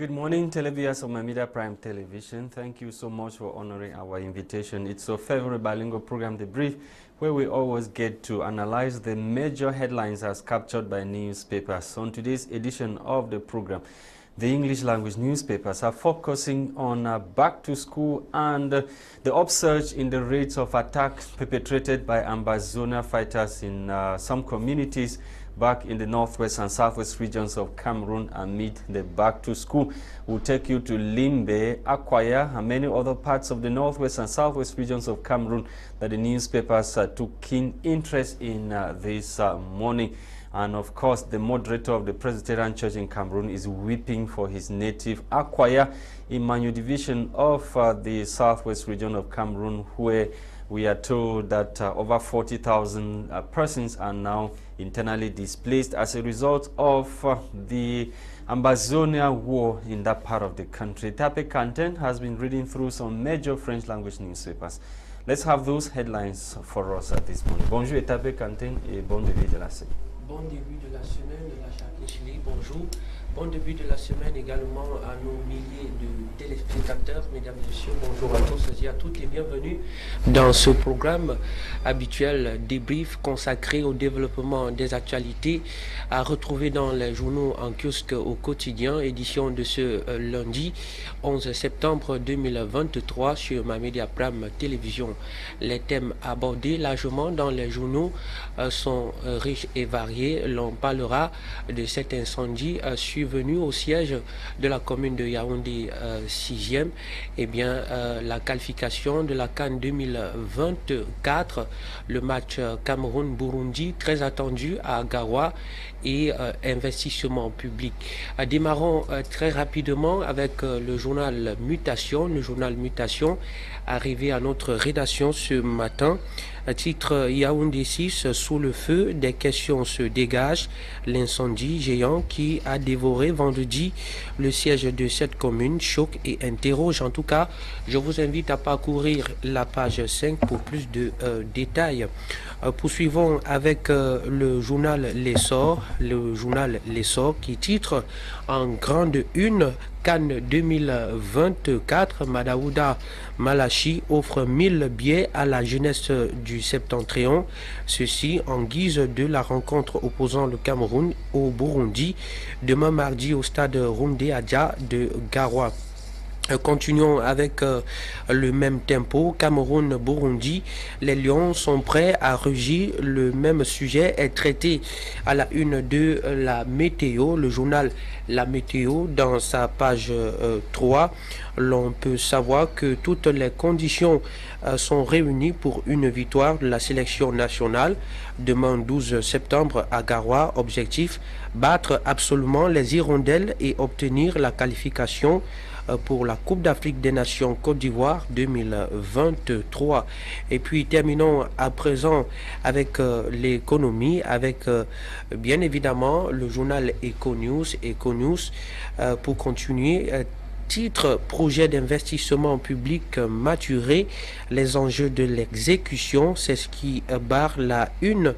Good morning, televiewers of Media Prime Television. Thank you so much for honoring our invitation. It's a favorite bilingual program, The Brief, where we always get to analyze the major headlines as captured by newspapers. On today's edition of the program, the English language newspapers are focusing on back to school and the upsurge in the rates of attacks perpetrated by Ambazonia fighters in some communities back in the northwest and southwest regions of Cameroon amid the back to school. We'll take you to Limbe, Akwaya, and many other parts of the northwest and southwest regions of Cameroon that the newspapers took keen interest in this morning. And of course, the moderator of the Presbyterian Church in Cameroon is weeping for his native Akwaya, Emmanuel division of the southwest region of Cameroon, where we are told that over 40,000 persons are now internally displaced as a result of the Ambazonia war in that part of the country. Etape Quentin has been reading through some major French language newspapers. Let's have those headlines for us at this moment. Bonjour Etape Quentin et bon début de la semaine. Bon début de la semaine, Lasha, bonjour. Bon début de la semaine également à nos milliers de téléspectateurs. Mesdames et messieurs, bonjour à tous et à toutes et bienvenue dans ce programme habituel débrief consacré au développement des actualités à retrouver dans les journaux en kiosque au quotidien, édition de ce lundi 11 septembre 2023 sur Media Prime Télévision. Les thèmes abordés largement dans les journaux sont riches et variés. L'on parlera de cet incendie survenu au siège de la commune de Yaoundé 6e, et bien la qualification de la CAN 2024, le match Cameroun-Burundi très attendu à Garoua et investissement public. Démarrons très rapidement avec le journal Mutation. Le journal Mutation arrivé à notre rédaction ce matin. Titre Yaoundé 6 sous le feu, des questions se dégagent. L'incendie géant qui a dévoré vendredi le siège de cette commune choque et interroge. En tout cas, je vous invite à parcourir la page 5 pour plus de détails. Poursuivons avec le journal L'Essor. Le journal L'Essor qui titre en grande une Cannes 2024, Madaouda Malachi offre 1000 billets à la jeunesse du Septentrion. Ceci en guise de la rencontre opposant le Cameroun au Burundi, demain mardi au stade Roundé Adja de Garoua. Continuons avec le même tempo. Cameroun-Burundi, les Lions sont prêts à rugir. Le même sujet est traité à la une de la météo. Le journal La Météo, dans sa page 3, l'on peut savoir que toutes les conditions sont réunies pour une victoire de la sélection nationale demain 12 septembre à Garoua. Objectif, battre absolument les Hirondelles et obtenir la qualification pour la Coupe d'Afrique des Nations Côte d'Ivoire 2023. Et puis terminons à présent avec l'économie, avec bien évidemment le journal Econews. Pour continuer, titre projet d'investissement public maturé, les enjeux de l'exécution, c'est ce qui barre la une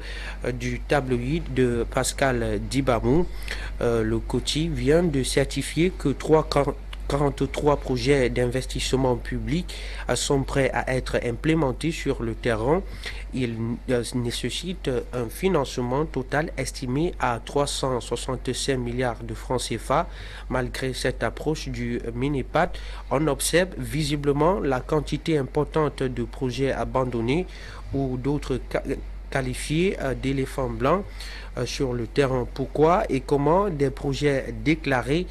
du tabloïd de Pascal Dibamou. Le COTI vient de certifier que 43 projets d'investissement public sont prêts à être implémentés sur le terrain. Ils nécessitent un financement total estimé à 365 milliards de francs CFA. Malgré cette approche du Minipat, on observe visiblement la quantité importante de projets abandonnés ou d'autres qualifiés d'éléphants blancs sur le terrain. Pourquoi et comment des projets déclarés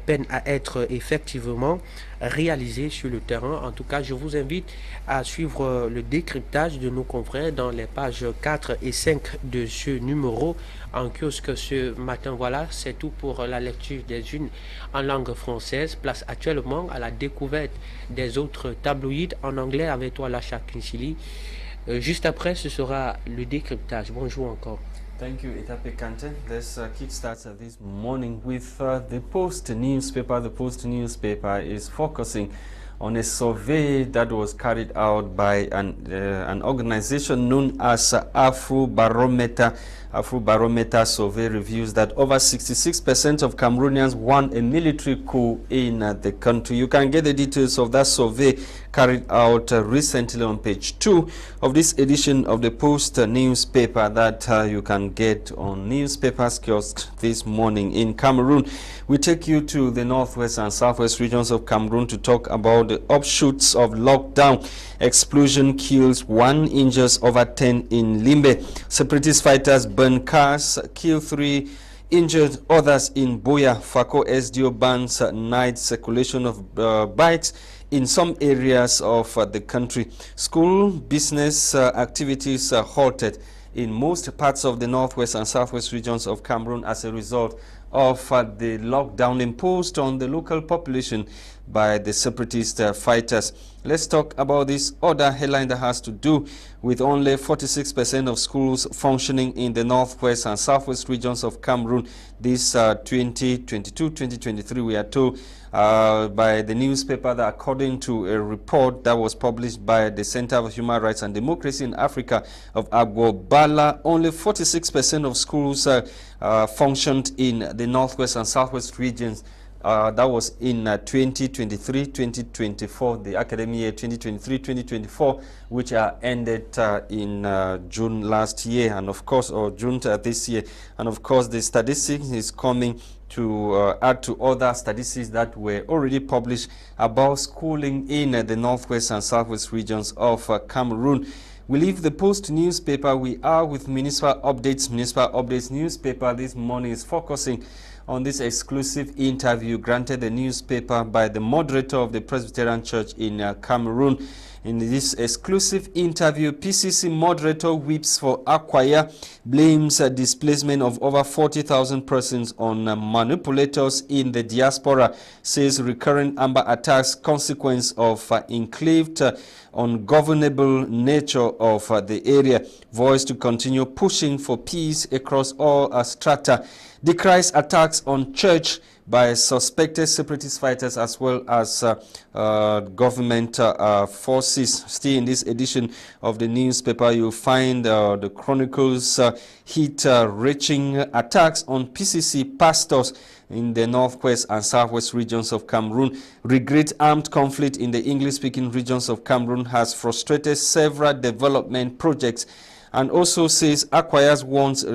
peinent à être effectivement réalisés sur le terrain? En tout cas, je vous invite à suivre le décryptage de nos confrères dans les pages 4 et 5 de ce numéro en kiosque ce matin. Voilà, c'est tout pour la lecture des unes en langue française. Place actuellement à la découverte des autres tabloïds en anglais avec toi, Lasha. Juste après, ce sera le décryptage. Bonjour encore. Thank you, Etape Quentin. Let's kickstart this morning with the Post newspaper. The Post newspaper is focusing on a survey that was carried out by an organization known as Afrobarometer. Afrobarometer survey reveals that over 66% of Cameroonians want a military coup in the country. You can get the details of that survey carried out recently on page 2 of this edition of the Post newspaper that you can get on newspapers kiosk this morning in Cameroon. We take you to the northwest and southwest regions of Cameroon to talk about the offshoots of lockdown. Explosion kills 1, injures over 10 in Limbe. Separatist fighters burn cars, kill 3, injured others in Boya. Fako SDO bans night circulation of bikes in some areas of the country. School business activities halted in most parts of the northwest and southwest regions of Cameroon as a result of the lockdown imposed on the local population by the separatist fighters. Let's talk about this other headline that has to do with only 46% of schools functioning in the northwest and southwest regions of Cameroon this 2022-2023. We are told by the newspaper that according to a report that was published by the Center for Human Rights and Democracy in Africa of Agbobala, only 46% of schools functioned in the northwest and southwest regions. That was in 2023-2024, the academic year 2023-2024, which ended in June last year, and of course, or June this year. And of course, the statistics is coming to add to other statistics that were already published about schooling in the northwest and southwest regions of Cameroon. We leave the Post newspaper. We are with Municipal Updates. Municipal Updates newspaper this morning is focusing on this exclusive interview granted the newspaper by the moderator of the Presbyterian Church in Cameroon. In this exclusive interview, PCC moderator weeps for Akwaya, blames displacement of over 40,000 persons on manipulators in the diaspora, says recurrent amber attacks consequence of enclaved ungovernable nature of the area. Voice to continue pushing for peace across all strata. Decries attacks on church by suspected separatist fighters as well as government forces. Still in this edition of the newspaper, you'll find the Chronicles hit-reaching attacks on PCC pastors in the northwest and southwest regions of Cameroon. Regret armed conflict in the English-speaking regions of Cameroon has frustrated several development projects, and also says Akwaya's wants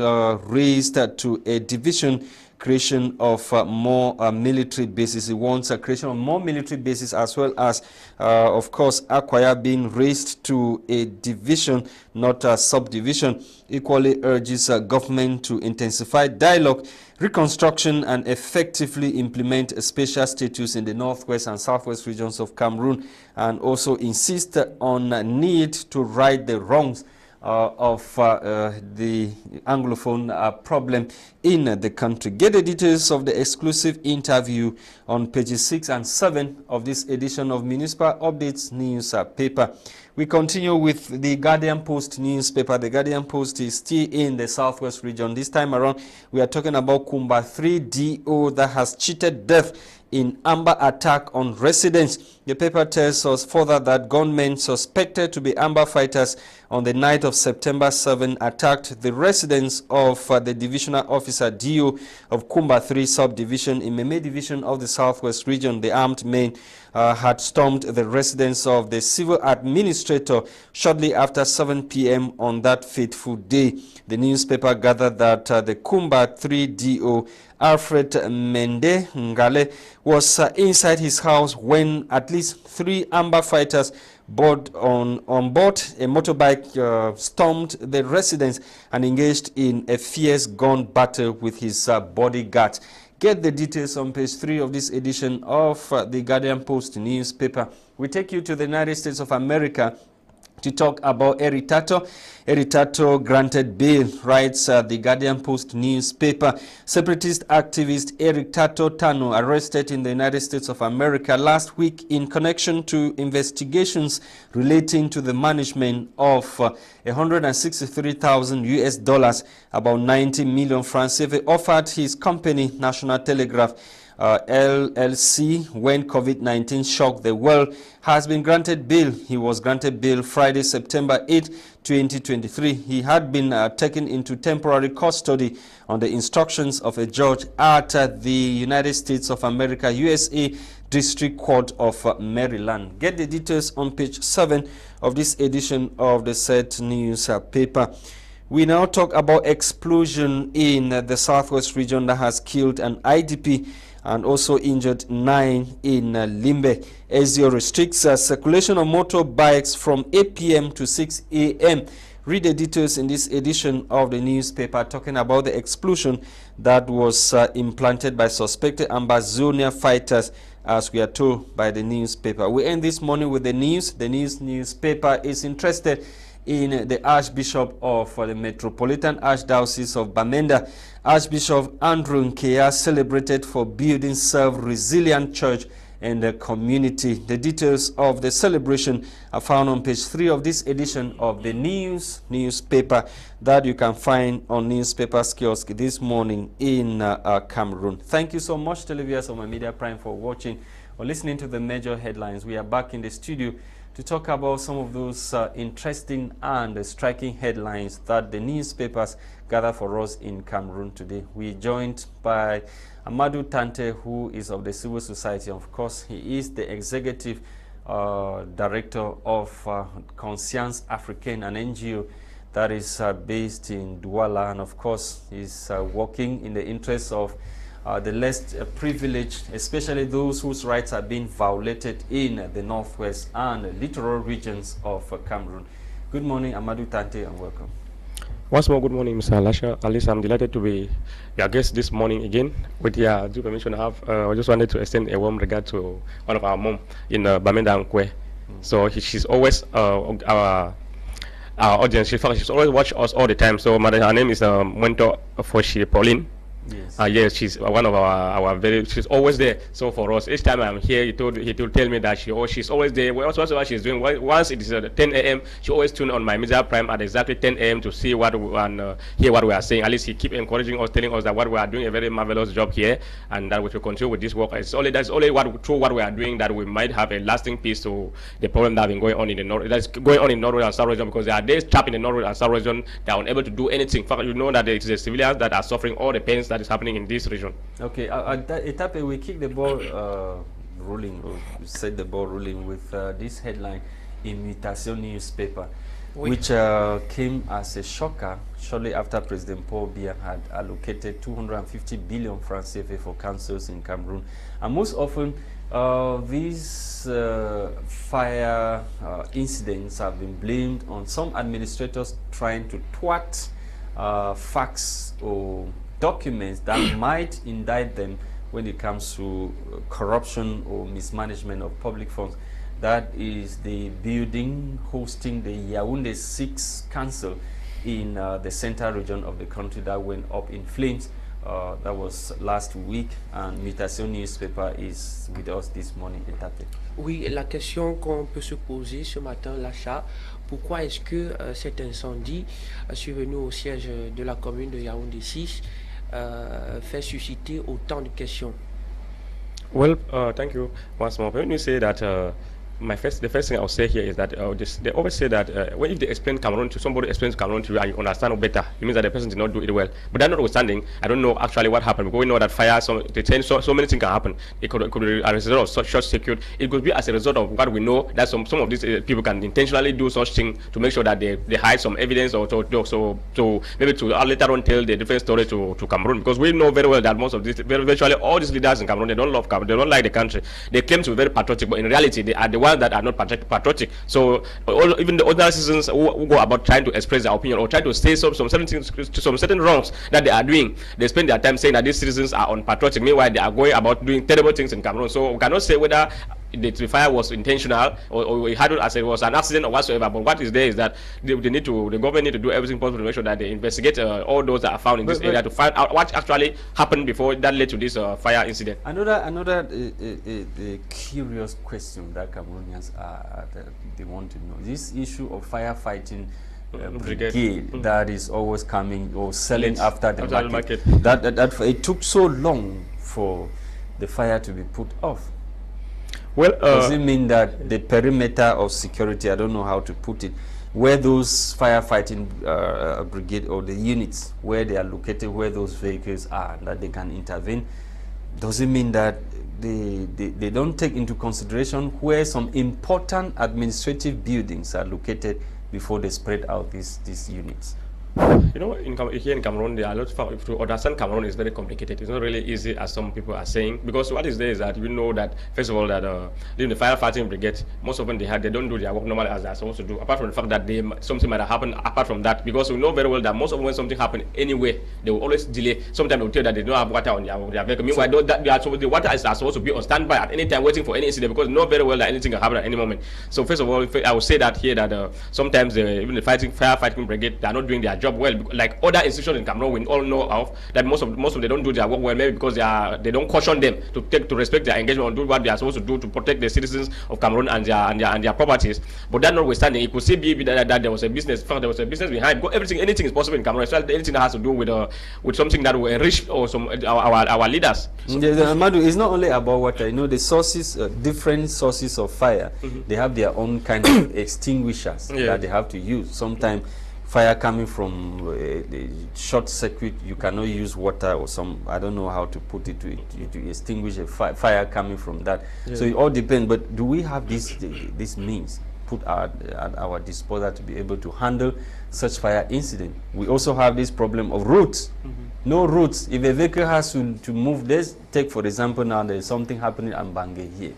raised to a division, creation of more military bases. He wants a creation of more military bases, as well as, of course, Akwaya being raised to a division, not a subdivision. Equally urges government to intensify dialogue, reconstruction, and effectively implement a special status in the northwest and southwest regions of Cameroon, and also insist on need to right the wrongs of the Anglophone problem in the country. Get the details of the exclusive interview on pages 6 and 7 of this edition of Municipal Updates newspaper. We continue with the Guardian Post newspaper. The Guardian Post is still in the southwest region. This time around, we are talking about Kumba 3 DO that has cheated death in amber attack on residents. The paper tells us further that gunmen suspected to be amber fighters on the night of September 7 attacked the residence of the divisional officer DO of Kumba 3 subdivision in Meme division of the southwest region. The armed men had stormed the residence of the civil administrator shortly after 7 p.m. on that fateful day. The newspaper gathered that the Kumba 3 DO Alfred Mende Ngale was inside his house when at least 3 amber fighters on board a motorbike stormed the residence and engaged in a fierce gun battle with his bodyguards. Get the details on page 3 of this edition of the Guardian Post newspaper. We take you to the United States of America to talk about Etape. Etape granted bail, writes the Guardian Post newspaper. Separatist activist Etape Tano arrested in the United States of America last week in connection to investigations relating to the management of 163,000 US dollars, about 90 million francs CFA, offered his company National Telegraph LLC, when COVID-19 shocked the world, has been granted bail. He was granted bail Friday, September 8, 2023. He had been taken into temporary custody on the instructions of a judge at the United States of America, USA District Court of Maryland. Get the details on page 7 of this edition of the Set News paper. We now talk about explosion in the southwest region that has killed an IDP and also injured 9 in Limbe. ASIO restricts circulation of motorbikes from 8 p.m. to 6 a.m. Read the details in this edition of the newspaper talking about the explosion that was implanted by suspected Ambazonia fighters, as we are told by the newspaper. We end this morning with the news. The newspaper is interested in the Archbishop of the Metropolitan Archdiocese of Bamenda. Archbishop Andrew Nkea celebrated for building self-resilient church in the community. The details of the celebration are found on page 3 of this edition of the newspaper that you can find on newspapers kiosk this morning in Cameroon. Thank you so much, televiewers of my Media Prime, for watching or listening to the major headlines. We are back in the studio to talk about some of those interesting and striking headlines that the newspapers gather for us in Cameroon today. We're joined by Amadou Tarnteh, who is of the civil society. Of course, he is the executive director of Conscience Africaine, an NGO that is based in Douala, and of course, he's working in the interests of the less privileged, especially those whose rights are being violated in the northwest and littoral regions of Cameroon. Good morning, Amadou Tarnteh, and welcome. Once more, good morning, Mr. Lasha. At least I'm delighted to be your guest this morning again. With your due permission, I just wanted to extend a warm regard to one of our mom in Bamenda Nkwe. So she's always our audience. She's always watch us all the time. So her name is Mentor Foshi Pauline. Yes. Yes, she's one of our she's always there. So for us, each time I'm here, he will tell me that she's always there. Whatever she's doing, once it is 10 a.m., she always tune on my Media Prime at exactly 10 a.m. to see what and hear what we are saying. At least he keep encouraging us, telling us that what we are doing a very marvelous job here, and that we should continue with this work. That's only through what we are doing that we might have a lasting peace to the problem that have been going on in the north. That's going on in North and South region, because there are days trapped in the North and South region that are unable to do anything. In fact, you know that it is the civilians that are suffering all the pains that is happening in this region. Okay, at Etape, we kick the ball rolling, or set the ball rolling with this headline in Mutation newspaper, which came as a shocker shortly after President Paul Biya had allocated 250 billion francs CFA for councils in Cameroon. And most often, these fire incidents have been blamed on some administrators trying to thwart facts or documents that might indict them when it comes to corruption or mismanagement of public funds. That is the building hosting the Yaoundé 6 Council in the central region of the country that went up in flames. That was last week, and Mutation newspaper is with us this morning. Etape. Oui, la question qu'on peut se poser ce matin, Lasha, pourquoi est-ce que cet incendie survenu au siège de la commune de Yaoundé 6 fait susciter autant de questions? Well, thank you once more. When you say that, the first thing I'll say here is that they always say that if they explain Cameroon to somebody, explains Cameroon to you and you understand better, it means that the person did not do it well. But that notwithstanding, I don't know actually what happened, because we know that fire, so many things can happen. It could be as a result of short circuit. It could be as a result of what we know, that some of these people can intentionally do such thing to make sure that they hide some evidence, or to maybe to later on tell the different story to Cameroon, because we know very well that most of these, virtually all these leaders in Cameroon, they don't love Cameroon, they don't like the country. They claim to be very patriotic, but in reality, they are the ones that are not patriotic. So even the ordinary citizens who go about trying to express their opinion or try to say some certain things, some certain wrongs that they are doing, they spend their time saying that these citizens are unpatriotic. Meanwhile, they are going about doing terrible things in Cameroon. So we cannot say whether the fire was intentional or we had it as it was an accident or whatsoever. But what is there is that the government need to do everything possible to make sure that they investigate all those that are found in this area to find out what actually happened before that led to this fire incident. Another curious question that Cameroonians they want to know: this issue of firefighting brigade that is always coming or selling after the market. That it took so long for the fire to be put off? Well, does it mean that the perimeter of security, I don't know how to put it, where those firefighting brigade or the units, where they are located, where those vehicles are, that they can intervene, does it mean that they don't take into consideration where some important administrative buildings are located before they spread out these units? You know, here in Cameroon, there are lots of, to understand Cameroon is very complicated. It's not really easy as some people are saying, because what is there is that you know that, first of all, that in the firefighting brigade, most of them they don't do their work normally as they're supposed to do, apart from the fact that something might have happened apart from that, because we know very well that most of them when something happens anyway, they will always delay. Sometimes they will tell that they don't have water on their vehicle. Meanwhile, the water is supposed to be on standby at any time waiting for any incident, because we know very well that anything can happen at any moment. So first of all, I would say that here that sometimes even the firefighting brigade, they are not doing their job well, like other institutions in Cameroon we all know of, that most of them they don't do their work well, maybe because they don't caution them to respect their engagement and do what they are supposed to do to protect the citizens of Cameroon and their properties. But that notwithstanding, it could still be that there was a business behind, because anything is possible in Cameroon, especially anything that has to do with something that will enrich or our leaders. So Amadou, it's not only about water. You know, the sources, different sources of fire, they have their own kind of extinguishers that they have to use. Sometimes fire coming from the short circuit, you cannot use water or some, I don't know how to put it, to extinguish a fire coming from that. So it all depends. But do we have this means put at our disposal to be able to handle such fire incident? We also have this problem of routes. No routes. If a vehicle has to move, let's take for example now there's something happening in Mbange here.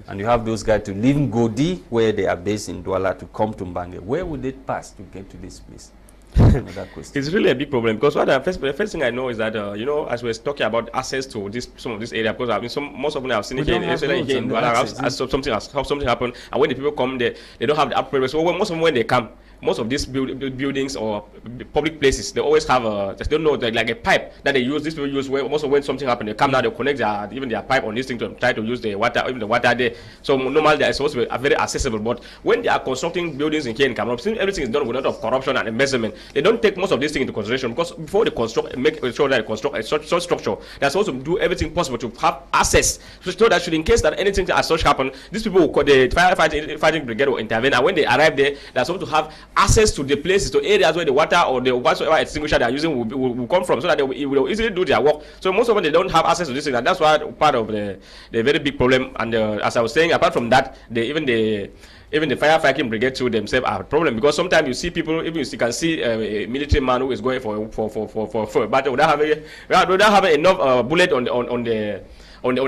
And you have those guys to leave Ngodi, where they are based in Douala, to come to Mbange. Where would they pass to get to this place? Another question. It's really a big problem, because the first thing I know is that you know, as we're talking about access to some of this area, because I mean most of them I've seen it here in Douala, something happened, and when the people come there, they don't have the appropriate. So most of them when they come, most of these buildings or public places, they always have they don't know, like a pipe that they use. These people use where most of when something happens, they come down, they connect their pipe on this thing to try to use the water, even the water there. So normally they are supposed to be very accessible. But when they are constructing buildings in here in Cameroon, since everything is done with a lot of corruption and embezzlement, they don't take most of these things into consideration, because before they construct, make sure that they construct a such structure, they're supposed to do everything possible to have access, so that should, in case that anything as such happen, these people will, the firefighting brigade will intervene, and when they arrive there, they're supposed to have access to the places, to areas where the water or the whatsoever extinguisher they are using will come from, so that they will easily do their work. So most of them, they don't have access to this thing, and that's why part of the very big problem. And as I was saying, apart from that, even the firefighting brigade too themselves are a problem, because sometimes you see people, even you can see a military man who is going for battle without having enough bullet on the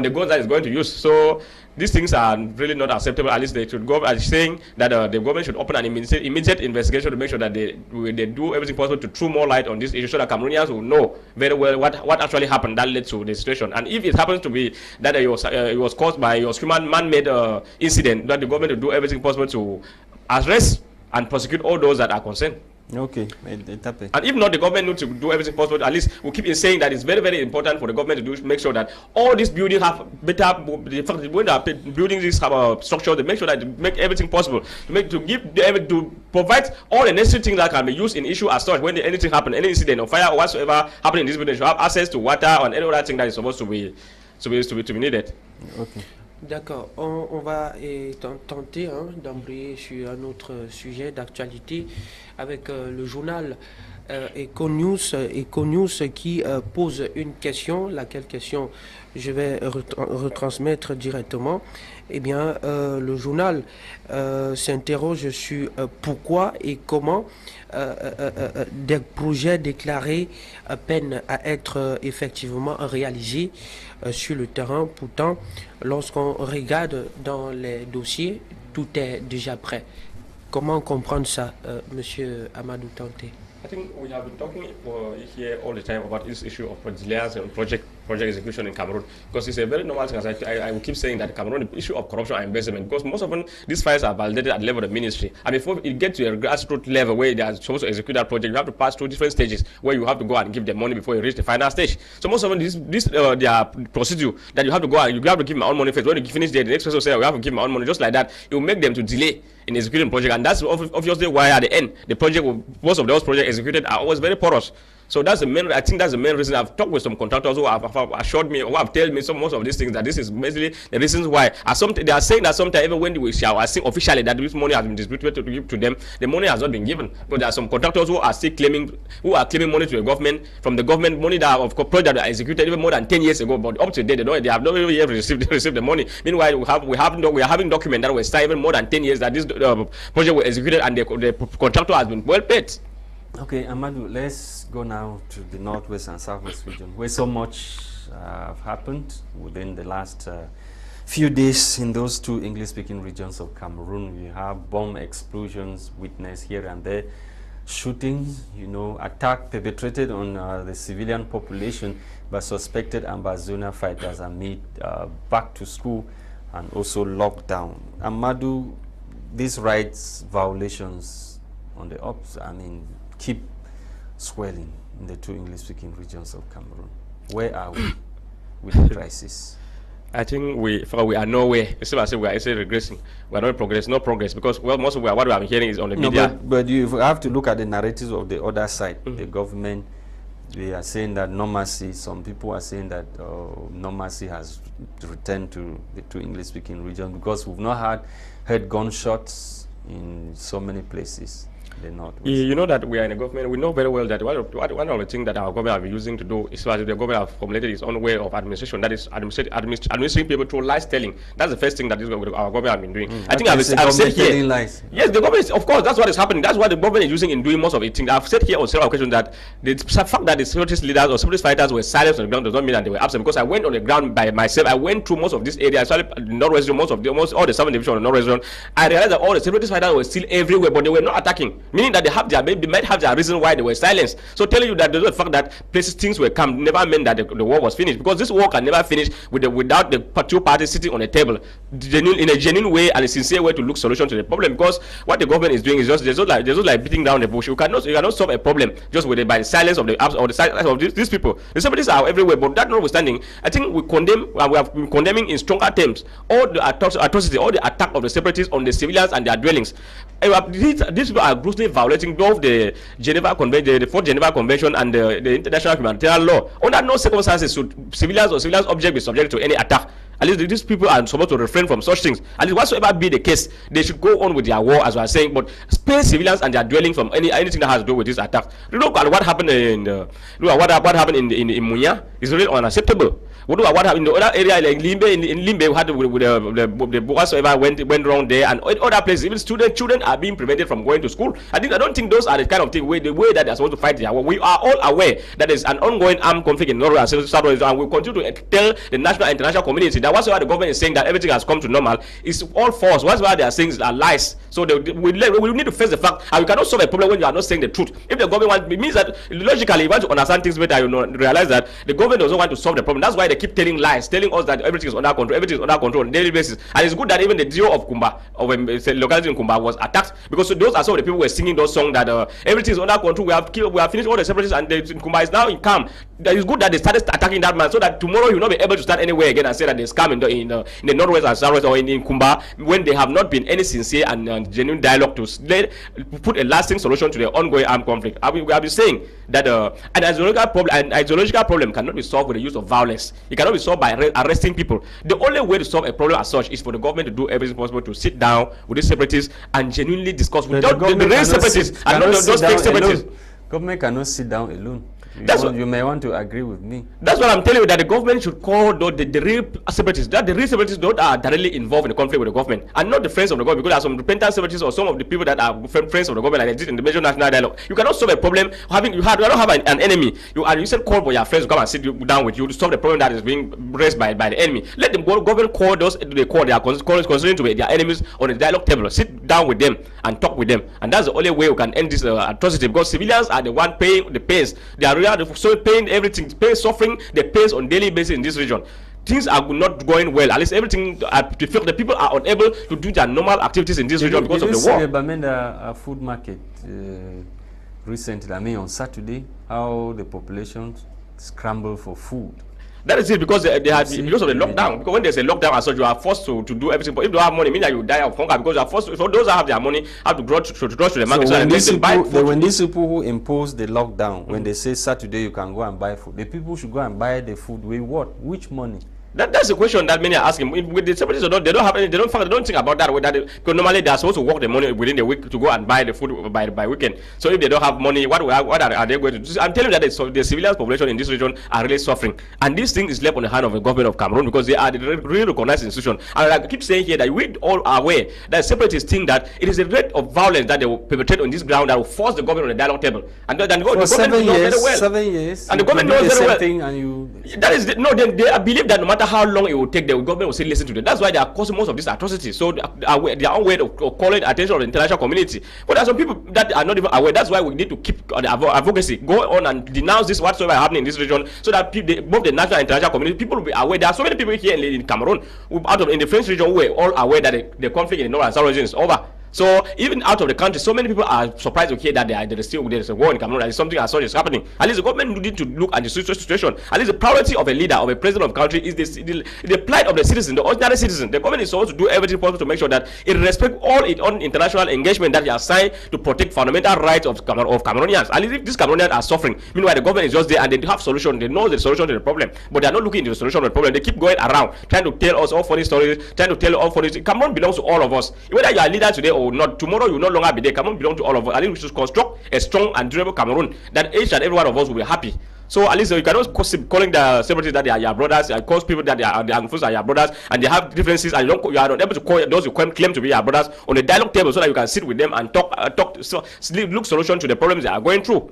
guns that is going to use. So these things are really not acceptable. At least they should go as saying that the government should open an immediate investigation to make sure that they do everything possible to throw more light on this issue, so that Cameroonians will know very well what actually happened that led to the situation. And if it happens to be that it was caused by your human man-made incident, that the government will do everything possible to arrest and prosecute all those that are concerned. Okay. And if not, the government needs to do everything possible. At least we keep saying that it's very, very important for the government to make sure that all these buildings have better. When they are building this structure, they make sure that they make everything possible to provide all the necessary things that can be used in issue as such. When anything happen, any incident or fire or whatsoever happen in this building, you have access to water and any other thing that is supposed to be needed. Okay. D'accord, on va tenter d'embrayer sur un autre sujet d'actualité avec le journal Econews qui pose une question, laquelle question je vais retransmettre directement. Eh bien, le journal s'interroge sur pourquoi et comment des projets déclarés peinent à être effectivement réalisés sur le terrain. Pourtant, lorsqu'on regarde dans les dossiers, tout est déjà prêt. Comment comprendre ça, Monsieur Amadou Tarnteh? I think we have been talking here all the time about this issue of delays and project execution in Cameroon, because it's a very normal thing. As I will keep saying that Cameroon, the issue of corruption and investment, because most often these files are validated at the level of the ministry, and before it gets to a grassroots level where they are supposed to execute that project, you have to pass through different stages where you have to go and give them money before you reach the final stage. So most often their procedure that you have to go and you have to give my own money first. When you finish there, the next person will say, we have to give my own money. Just like that, it will make them to delay in executing project, and that's obviously why at the end the project most of those projects executed are always very porous. So that's the main. I think that's the main reason. I've talked with some contractors who have assured me, who have told me most of these things, that this is basically the reasons why. They are saying that sometimes even when we shall, I think officially that this money has been distributed to give to them, the money has not been given. But there are some contractors who are still claiming money to the government, from the government, money that of projects that are executed even more than 10 years ago. But up to date, they have not even received the money. Meanwhile, we are having documents that were signed even more than 10 years that this project was executed and the contractor has been well paid. Okay, Amadou, let's go now to the northwest and southwest region, where so much have happened within the last few days in those two English-speaking regions of Cameroon. We have bomb explosions witnessed here and there, shootings, attack perpetrated on the civilian population by suspected Ambazonia fighters amid back to school and also lockdown. Amadou, these rights violations on the ups, keep swelling in the two English-speaking regions of Cameroon. Where are we with the crisis? I think we are nowhere. It's still we are regressing. We are not progress, no progress, because most of what we are hearing is on the media. But you have to look at the narratives of the other side. The government, they are saying that normalcy. Some people are saying that normalcy has returned to the two English-speaking regions because we've not heard gunshots in so many places. You know that we are in a government. We know very well that one of the things that our government have been using to do is that the government have formulated its own way of administration. That is administering people through lies telling. That's the first thing that our government have been doing. I think I've said here. Lies. Yes, the government. Of course, that's what is happening. That's what the government is using in doing most of it. I've said here on several occasions that the fact that the separatist leaders or separatist fighters were silenced on the ground does not mean that they were absent. Because I went on the ground by myself. I went through most of this area, especially the northwest region, almost all the 7th division of the northwest region. I realized that all the separatist fighters were still everywhere, but they were not attacking. Meaning that they might have their reason why they were silenced. So telling you that the fact that things were calm never meant that the war was finished, because this war can never finish without the two parties sitting on a table in a genuine way and a sincere way to look solution to the problem. Because what the government is doing is just like beating down the bush. You cannot solve a problem just by the silence of the silence of these people. The separatists are everywhere, but that notwithstanding, I think we have been condemning in stronger terms all the atrocity, all the attack of the separatists on the civilians and their dwellings. These people are grossly violating both the Geneva Convention, the 4th Geneva Convention, and the international humanitarian law. Under no circumstances should civilians or civilians objects be subject to any attack. At least these people are supposed to refrain from such things. At least whatsoever be the case, they should go on with their war, as we are saying, but spare civilians and their dwelling from anything that has to do with this attack. Look at what happened in Munya. It's really unacceptable. What happened in the other area like Limbe? In Limbe, we had the whatsoever went wrong there, and other places. Even children are being prevented from going to school. I don't think those are the kind of thing the way that they're supposed to fight their war. We are all aware that there's an ongoing armed conflict in North and South, and we continue to tell the national and international community that whatsoever the government is saying that everything has come to normal is all false. Whatsoever they are saying are lies. So we need to face the fact, and we cannot solve a problem when you are not saying the truth. If the government it means that logically, you want to understand things better, realize that the government doesn't want to solve the problem. That's why they keep telling lies, telling us that everything is under control, everything is under control on a daily basis. And it's good that even the CEO of Kumba, of a locality in Kumba, was attacked, because those are some of the people who were singing those songs that everything is under control. We have finished all the separatists, and Kumba is now in calm. It's good that they started attacking that man, so that tomorrow you will not be able to stand anywhere again and say that there's calm in the northwest and southwest or in Kumba, when there have not been any sincere and genuine dialogue to put a lasting solution to the ongoing armed conflict. We have been saying that an ideological problem cannot be solved with the use of violence. It cannot be solved by arresting people. The only way to solve a problem as such is for the government to do everything possible to sit down with these separatists and genuinely discuss with the real separatists and not those fake separatists. Government cannot sit down alone. You may want to agree with me. That's what I'm telling you, that the government should call the real separatists. That the real separatists don't are directly involved in the conflict with the government, and not the friends of the government, because there are some repentant separatists or some of the people that are friends of the government and exist in the major national dialogue. You cannot solve a problem you don't have an enemy. You said call for your friends to come and sit down with you to solve the problem that is being raised by the enemy. Let the government call those they are considering to be their enemies on the dialogue table. Sit down with them and talk with them, and that's the only way we can end this atrocity, because civilians are the one paying the pains. They are so paying everything, suffering the pains on daily basis in this region. Things are not going well. At least everything, the people are unable to do their normal activities in this region because of the war. Did you see Bamenda food market recently? On Saturday, how the population scrambled for food. That is it, because they had because of the lockdown. Because when there's a lockdown as such, you are forced to do everything. But if you don't have money, it means that you die of hunger, because you are forced to, so those that have their money have to go to the market. So when these people who impose the lockdown, when they say Saturday you can go and buy food, the people should go and buy the food with what? Which money? That's the question that many are asking. With the separatists, they don't have any. They don't think about that. Because normally they are supposed to work the money within the week to go and buy the food by weekend. So if they don't have money, what are they going to do? I'm telling you that the civilian population in this region are really suffering, and this thing is left on the hand of the government of Cameroon, because they are the really recognized institution. And I keep saying here that we all are aware that separatists think that it is a rate of violence that they will perpetrate on this ground that will force the government on the dialogue table. And the government knows very well. 7 years. And the government knows very well. They believe that no matter how long it will take, the government will say listen to them. That's why they are causing most of these atrocities. So they are unaware of calling attention of the international community. But there are some people that are not even aware. That's why we need to keep the advocacy going on and denounce this whatsoever happening in this region, so that both the national and international community, people will be aware. There are so many people here in Cameroon, in the French region, who are all aware that the conflict in the North and South region is over. So even out of the country, so many people are surprised to hear that there is a war in Cameroon, and something as such is happening. At least the government need to look at the situation. At least the priority of a leader, of a president of the country, is the plight of the citizen, the ordinary citizen. The government is supposed to do everything possible to make sure that it respects all its own international engagement that it has signed to protect fundamental rights of Cameroonians. At least if these Cameroonians are suffering, meanwhile the government is just there and they have solution. They know the solution to the problem, but they are not looking into the solution of the problem. They keep going around trying to tell us all funny stories, trying to tell all funny stories. Cameroon belongs to all of us. Whether you are a leader today or not, tomorrow you no longer be there. Cameroon belongs to all of us. At least we should construct a strong and durable Cameroon that each and every one of us will be happy. So at least you cannot calling the separatists that they are your brothers, and cause people that they are the Alphonsa are your brothers, and they have differences, and you are not able to call those who claim to be your brothers on the dialogue table, so that you can sit with them and talk, look solution to the problems they are going through.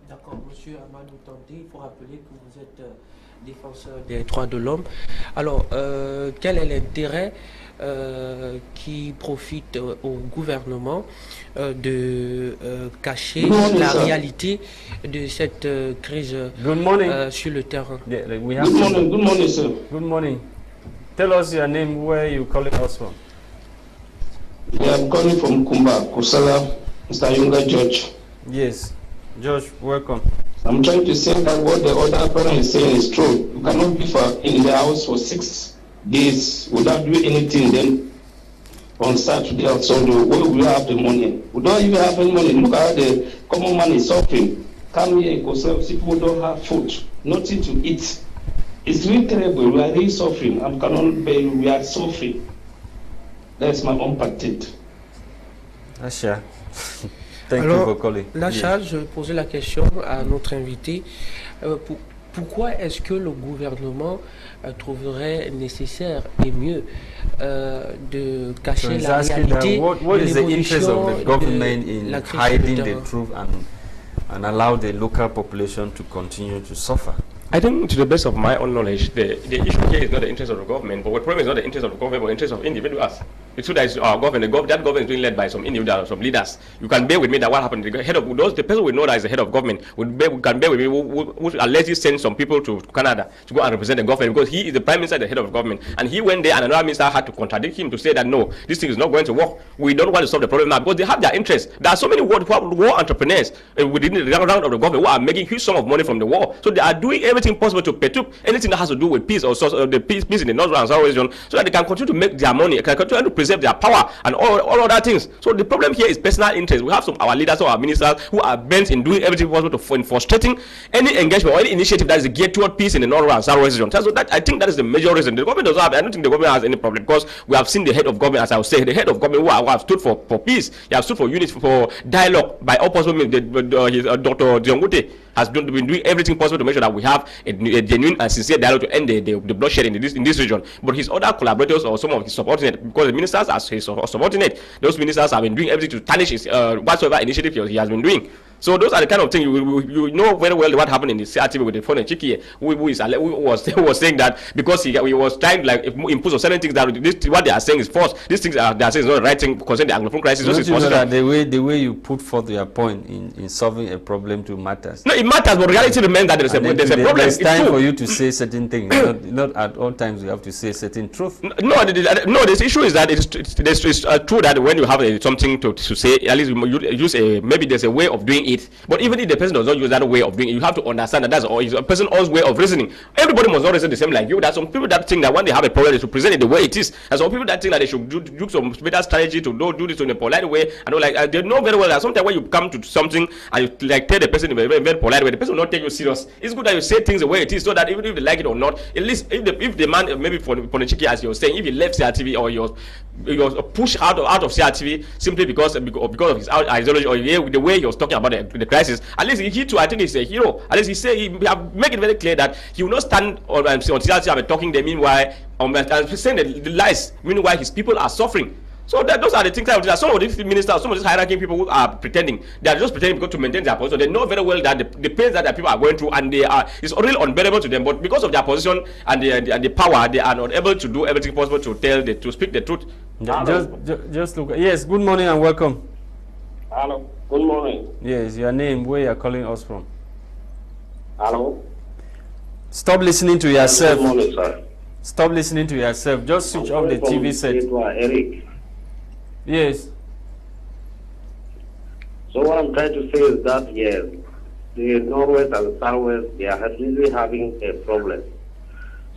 D'accord, Monsieur Amadou Tarnteh, il faut rappeler que vous êtes défenseur des droits de l'homme. Alors, quel est l'intérêt qui profite au gouvernement de cacher la réalité de cette crise sur le terrain? Good morning, sir. Good morning. Tell us your name, where you calling us from. Yeah, I'm calling from Kumba, Kusala, Mr. Yunga George. Yes, George, welcome. I'm trying to say that what the other parent is saying is true. You cannot be in the house for 6 days without doing anything. Then on Saturday or Sunday, where will you have the money? We don't even have any money. Look at the common man is suffering. Come here, because people don't have food, nothing to eat. It's really terrible. We are really suffering. I cannot bear. We are suffering. That's my own partit. Lasha, thank you for calling. Lasha, je posais la question à notre invité. Pourquoi est-ce que le gouvernement trouverait nécessaire et mieux de cacher la réalité? What is the interest of the government in hiding the truth and allow the local population to continue to suffer? I think, to the best of my own knowledge, the issue here is not the interest of the government, but the problem is not the interest of the government, but the interest of individuals. It's true that it's our government. That government is being led by some individuals, some leaders. You can bear with me that what happened. The head of the person we know that is the head of government can bear with me who allegedly sent some people to Canada to go and represent the government, because he is the prime minister, the head of the government, and he went there and another minister had to contradict him to say that no, this thing is not going to work. We don't want to solve the problem now because they have their interests. There are so many war entrepreneurs within the round of the government who are making huge sum of money from the war. So they are doing everything possible to perturb anything that has to do with peace or the peace in the North and South region, so that they can continue to make their money, can continue to preserve their power and all other things. So the problem here is personal interest. We have some our leaders or our ministers who are bent in doing everything possible to frustrating any engagement or any initiative that is geared toward peace in the North and South region. So that, I think that is the major reason. The government doesn't have. I don't think the government has any problem, because we have seen the head of government, as I was saying, the head of government who have stood for peace. He has stood for unity, for dialogue by all possible means. Dr. Diongute has been doing everything possible to make sure that we have a genuine and sincere dialogue to end the bloodshed in this region. But his other collaborators or some of his subordinates, because the ministers as his subordinate, those ministers have been doing everything to tarnish his whatsoever initiative he has been doing. So those are the kind of things you know very well what happened in the CRTV with the phone and Chiki, who was saying that because he was trying to like impose on certain things that what they are saying is false. These things they are saying is not the right thing concerning the Anglophone crisis. Don't you know that the way you put forth your point in solving a problem to matters? No, it matters, but reality remains that there's a problem. There's time for you to say certain things. not at all times you have to say certain truth. No, this issue is that it's true that when you have something to say, at least you use maybe there's a way of doing it it. But even if the person does not use that way of doing it, you have to understand that that's a person's way of reasoning. Everybody must not reason the same like you. There are some people that think that when they have a problem, they should present it the way it is. There's some people that think that they should do some better strategy to do this in a polite way. And like they know very well that sometimes when you come to something and you like tell the person in a very, very polite way, the person will not take you serious. It's good that you say things the way it is, so that even if they like it or not, at least if the man maybe for Munchi, as you're saying, if he left CRTV or you're pushed out of CRTV simply because of his ideology or the way he was talking about the crisis, at least he too, I think he's a hero. At least he have make it very clear that he will not stand on CRTV and talking there meanwhile saying the lies, meanwhile his people are suffering. So those are the things that some of these ministers, some of these hierarchy people who are pretending. They are just pretending because to maintain their position. They know very well that the pains that the people are going through, and it's really unbearable to them. But because of their position and the power, they are not able to do everything possible to speak the truth. Just look. Yes. Good morning and welcome. Hello. Good morning. Yes. Your name? Where you are calling us from? Hello. Stop listening to yourself. Good morning, sir. Stop listening to yourself. Just switch off the TV set. Eric. Yes. So what I'm trying to say is that, yes, the Northwest and Southwest, they are really having a problem.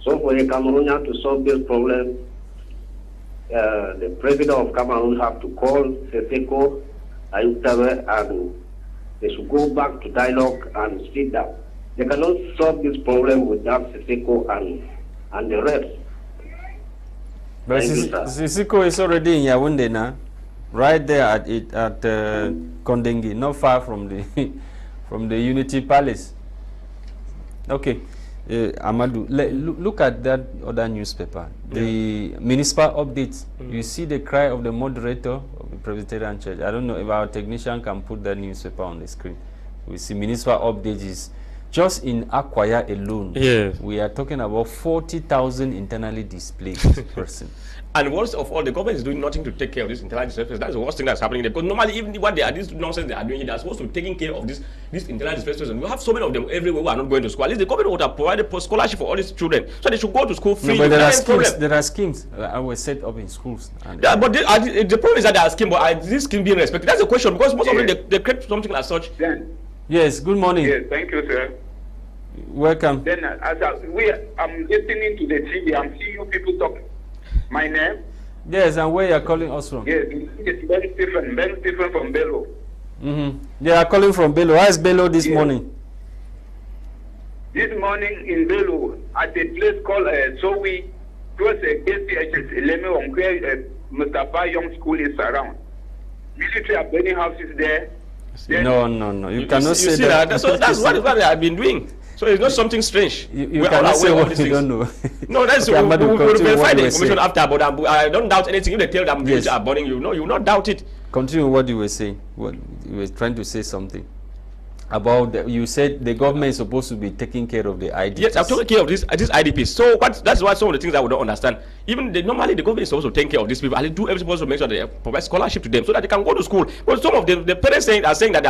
So for the Cameroonian to solve this problem, the president of Cameroon have to call Seseko, Ayutabe, and they should go back to dialogue and sit down. They cannot solve this problem without Seseko and the rest. But Sisiko is already in Yaoundé now, right there at Kondengi, not far from the from the Unity Palace. Okay, Amadou, look at that other newspaper, the municipal updates. You see the cry of the moderator of the Presbyterian Church. I don't know if our technician can put that newspaper on the screen. We see municipal updates is just in Akwaya alone. Yes. We are talking about 40,000 internally displaced persons. And worst of all, the government is doing nothing to take care of this internal displacement. That's the worst thing that's happening there. Because normally, even what they are, this nonsense they are doing, they are supposed to be taking care of this internal displacement. We have so many of them everywhere who are not going to school. At least the government would have provided scholarship for all these children, so they should go to school free. No, but there are schemes. I was set up in schools. Yeah, but the problem is that there are schemes, but are these schemes being respected? That's the question, because most of them they create something like such. Then, yes. Good morning. yes, thank you, sir. Welcome. Then, I'm listening to the TV. I'm seeing you people talk. My name. Yes, and where you are calling us from? Yes, it's very different from Bello. They are calling from Bello. Why is Bello this morning? This morning in Bello, at a place called Sowi, close to KCHS 11, where Mustafa Young School is around. Military are burning houses there. No. You cannot say that. That's what they have been doing. So it's not something strange. You cannot say what you don't know. No, that's okay, we will verify the information after, but I don't doubt anything. If they tell them military are burning, you will not doubt it. Continue what you were saying. What you were trying to say something about. You said the government is supposed to be taking care of the IDPs. Yes, I'm taking care of this IDPs. So that's why some of the things that we don't understand. Even normally the government is supposed to take care of these people and do everything possible to make sure they provide scholarship to them so that they can go to school. But some of the parents are saying that they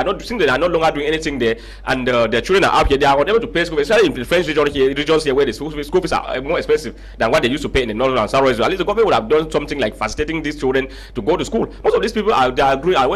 are no longer doing anything there, and their children are out here. They are unable to pay school fees, especially in the French regions here where the school fees are more expensive than what they used to pay in the northern and southern region. At least the government would have done something like facilitating these children to go to school. Most of these people when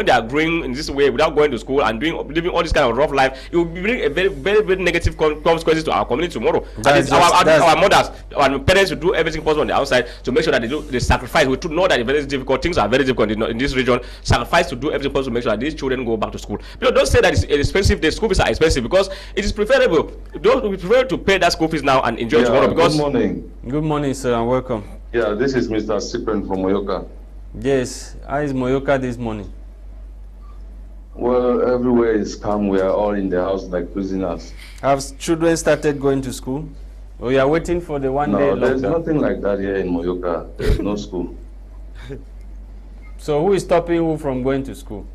they are growing in this way without going to school and living all this kind of rough life, it will bring a very, very, very negative consequences to our community tomorrow. Our mothers and parents will do everything possible on the outside to make sure that they sacrifice. We know that it's very difficult. Things are very difficult in this region. Sacrifice to do everything possible to make sure that these children go back to school. But don't say that it's expensive. The school fees are expensive, because it is preferable. We prefer to pay that school fees now and enjoy tomorrow. Because good morning. Good morning, sir, and welcome. Yeah, this is Mr. Christain from Moyoka. Yes, how is Moyoka this morning? Well, everywhere is calm. We are all in the house like prisoners. Have children started going to school? Or you are waiting for the one day lockdown? No, there's nothing like that here in Moyoka. There's no school. So who is stopping who from going to school?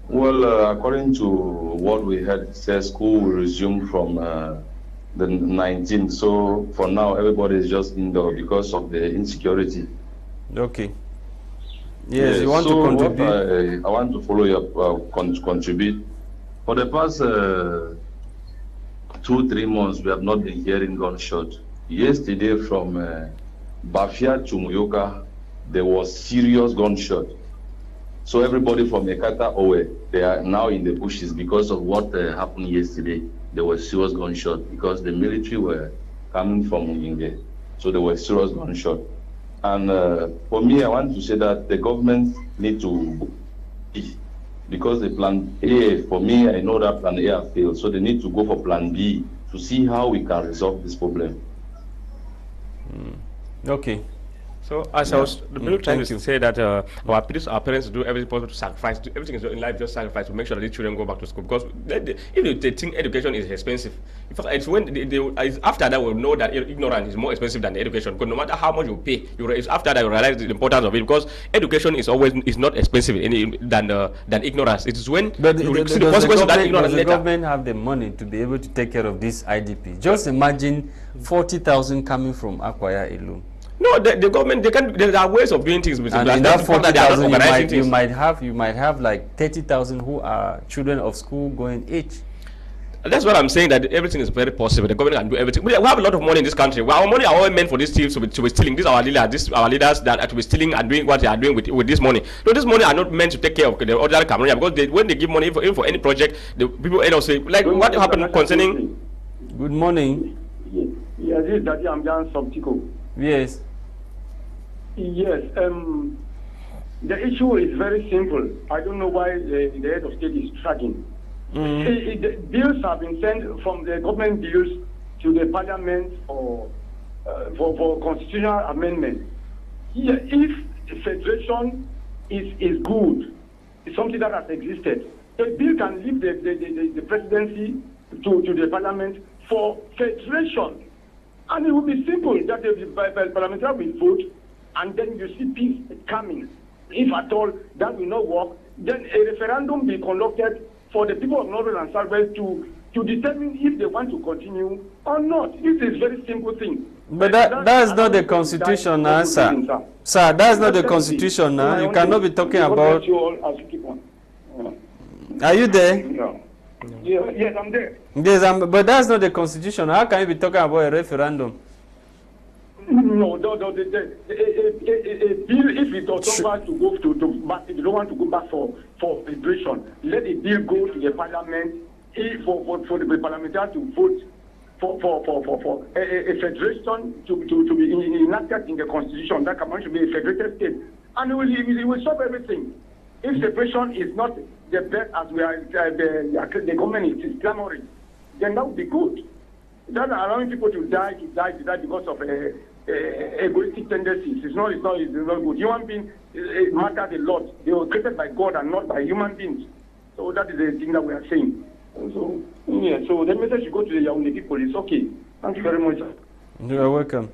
Well, according to what we heard, it says school will resume from the 19th. So for now, everybody is just indoor because of the insecurity. Okay. Yes, you want to contribute? I want to follow up, contribute. For the past 2-3 months, we have not been hearing gunshot. Yesterday, from Bafia to Moyoka, there was serious gunshot. So everybody from Ekata Owe, they are now in the bushes because of what happened yesterday. There was serious gunshot because the military were coming from Inge. So there was serious gunshot. And for me, I want to say that the government need to, because the plan A, for me, I know that plan A failed. So they need to go for plan B to see how we can resolve this problem. Okay. So as I was trying to say that our parents do everything possible to sacrifice, do everything in life, just sacrifice to make sure that these children go back to school. Because if they think education is expensive, in fact, it's when it's after that we'll know that ignorance is more expensive than education. Because no matter how much you pay, it's after that you realize the importance of it. Because education is not expensive than ignorance. It is when you see the consequence of that ignorance later. Does the government have the money to be able to take care of this IDP? Just imagine 40,000 coming from Akwaya alone. No, the government, there are ways of doing things. And in that 40,000, you might have like 30,000 who are children of school going age. That's what I'm saying, that everything is very possible. The government can do everything. We have a lot of money in this country. Well, our money are all meant for these thieves to be stealing. These are our leaders that are to be stealing and doing what they are doing with this money. So this money are not meant to take care of the ordinary Cameroonian, because when they give money even for any project, the people end up saying, like what happened concerning. Good morning. Yes, this is Daddy Amjan Somtiko. Yes. Yes, the issue is very simple. I don't know why the head of state is dragging. The bills have been sent from the government bills to the parliament for constitutional amendment. Here, if the federation is good, it's something that has existed. A bill can leave the presidency to the parliament for federation. And it will be simple that the parliamentary will vote, and then you see peace coming. If at all that will not work, then a referendum be conducted for the people of Northern and Southwest to determine if they want to continue or not. This is a very simple thing. But that's not the constitution now, sir. Sir, that's not the constitution now. You cannot be talking about... Are you there? No. Yes, I'm there. Yes, but that's not the constitution. How can you be talking about a referendum? No, a bill, if it doesn't want to go if you don't want to go back for federation, let the bill go to the parliament for the parliamentarians to vote for a federation to be enacted in the constitution. That Cameroon should be a federated state, and it will solve everything. If separation is not the best as we are, the government is clamoring, then that would be good. That's allowing people to die because of egoistic tendencies. It's not good. Human beings matter a lot. They were created by God and not by human beings. So that is the thing that we are saying. So yeah. So the message you go to the Yaoundé people is okay. Thank you very much, sir. You are welcome.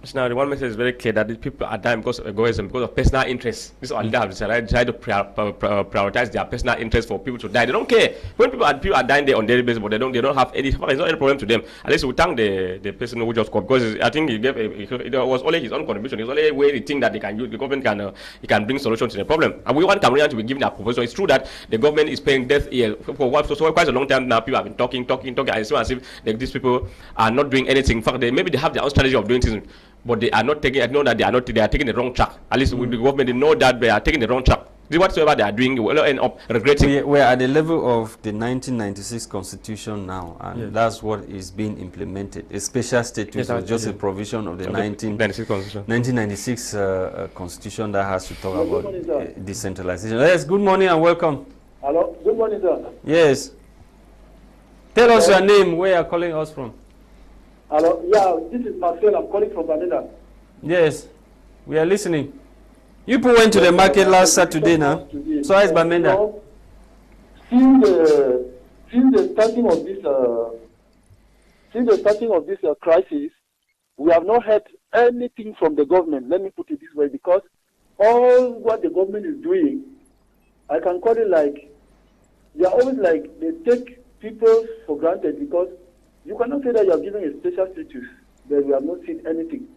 So now the one message is very clear that the people are dying because of egoism, because of personal interest. This all they have decided to prioritize their personal interest for people to die. They don't care when people are dying there on daily basis, but they don't have any. It's not any problem to them. At least we thank the person who just called, because I think it was only his own contribution. It's only a way they think that they can use, the government can bring solution to the problem. And we want Cameroonians to be given a proposal. It's true that the government is paying death ear for quite a long time now. People have been talking. I see as if these people are not doing anything. In fact, maybe they have their own strategy of doing things, but they are not taking. I know that they are taking the wrong track. At least with the government, they know that they are taking the wrong track. Whatsoever they are doing, they will end up regretting. We are at the level of the 1996 constitution now, and that's what is being implemented. A special status was just a provision of the 1996 constitution that has to talk about decentralization. Yes, good morning and welcome. Hello, good morning, sir. Yes. Tell us your name, where you are calling us from. Hello, yeah, this is Marcel. I'm calling from Banana. Yes, we are listening. You people went to the market last Saturday now. So is Bamenda. Since the starting of this crisis, we have not heard anything from the government. Let me put it this way, because all what the government is doing, I can call it like they are always like they take people for granted, because you cannot say that you are giving a special status, but we have not seen anything.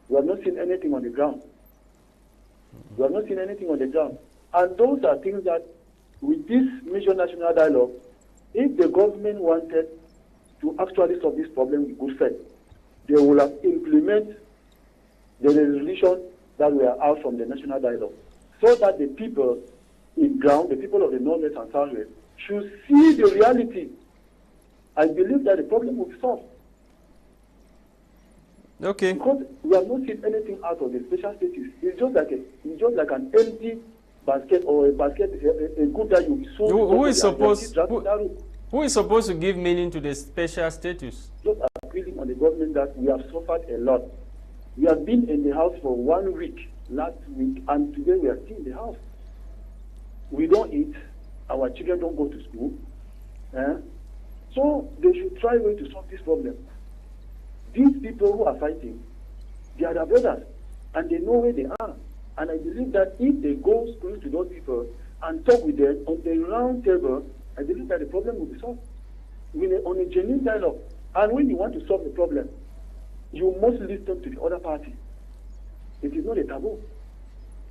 We have not seen anything on the ground. We have not seen anything on the ground. And those are things that, with this major national dialogue, if the government wanted to actually solve this problem with good faith, they will have implemented the resolution that we are out from the national dialogue. so that the people in ground, the people of the Northwest and Southwest, should see the reality. I believe that the problem will be solved. Okay. Because we have not seen anything out of the special status. It's just like an empty basket, or a basket, a good that you sold. Who is supposed to give meaning to the special status? Just appealing on the government that we have suffered a lot. We have been in the house for 1 week last week, and today we are still in the house. We don't eat. Our children don't go to school. So they should try a way to solve this problem. These people who are fighting, they are their brothers, and they know where they are. And I believe that if they go close to those people and talk with them on the round table, I believe that the problem will be solved on a genuine dialogue. And when you want to solve the problem, you must listen to the other party. It is not a taboo.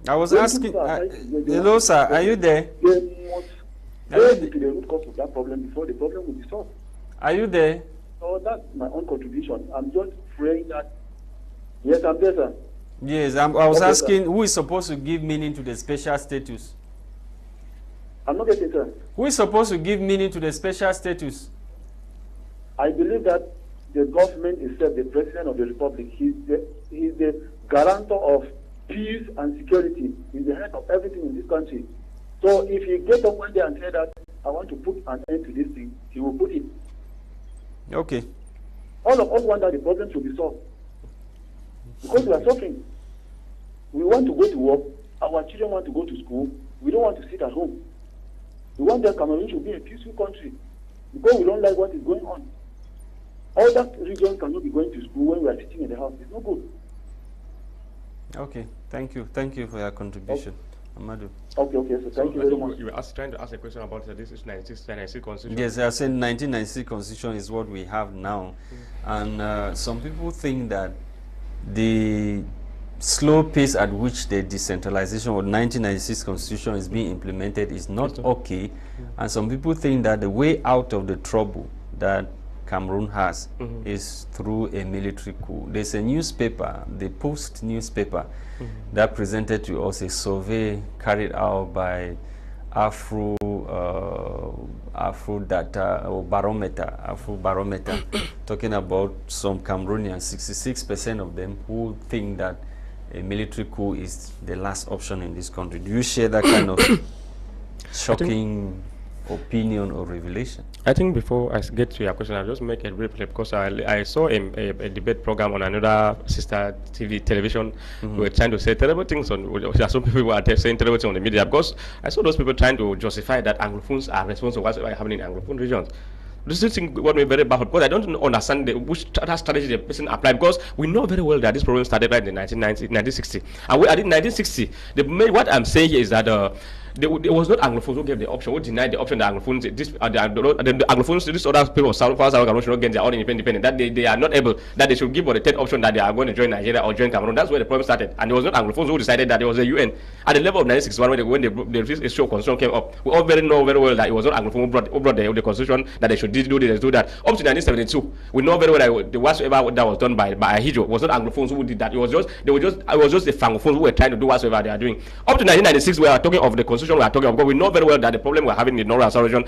I was asking, hello sir, are you there? They must go to the root cause of that problem before the problem will be solved. Are you there? So that's my own contribution. I'm just praying that, yes, I'm there, sir. Yes, I was asking, who is supposed to give meaning to the special status? I'm not getting, sir. Who is supposed to give meaning to the special status? I believe that the government itself, the president of the republic, he's the guarantor of peace and security. He's the head of everything in this country. So if he gets up one day and say that, I want to put an end to this thing, he will put it. Okay. All of us want that the problem should be solved. Because we are suffering. We want to go to work. Our children want to go to school. We don't want to sit at home. We want that Cameroon should be a peaceful country. Because we don't like what is going on. All that regions cannot be going to school when we are sitting in the house. It's not good. Okay. Thank you. Thank you for your contribution. Amadou. Okay, so thank you very much. You were trying to ask a question about this is 1996 constitution. Yes, I said 1996 constitution is what we have now. And some people think that the slow pace at which the decentralization of 1996 constitution is being implemented is not okay. And some people think that the way out of the trouble that Cameroon has is through a military coup. There's a newspaper, the Post newspaper, that presented to us a survey carried out by Afro Barometer, talking about some Cameroonians, 66% of them who think that a military coup is the last option in this country. Do you share that kind of shocking opinion or revelation? I think before I get to your question, I'll just make a brief because I saw a debate program on another sister television. We were trying to say terrible things on, some people were saying terrible things on the media because I saw those people trying to justify that Anglophones are responsible for what's happening in Anglophone regions. This thing got me very bad because I don't understand which strategy the person applied, because we know very well that this problem started right in 1960. And I did 1960. What I'm saying here is that there was not Anglophones who gave the option, who denied the option that Anglophones, the Anglophones, these other people of South Cameroon should not get their own independent, that they are not able, that they should give for the third option that they are going to join Nigeria or join Cameroon. That's where the problem started. And it was not Anglophones who decided that. It was the UN. At the level of 1961, when the issue of constitution came up, we all know very well that it was not Anglophone who brought the constitution, that they should do this, do that. Up to 1972, we know very well that whatsoever that was done by Ahijo was not Anglophones who did that. It was just the Francophones who were trying to do whatsoever they are doing. Up to 1996, we are talking of the constitution we are talking about, because we know very well that the problem we are having in the North and South region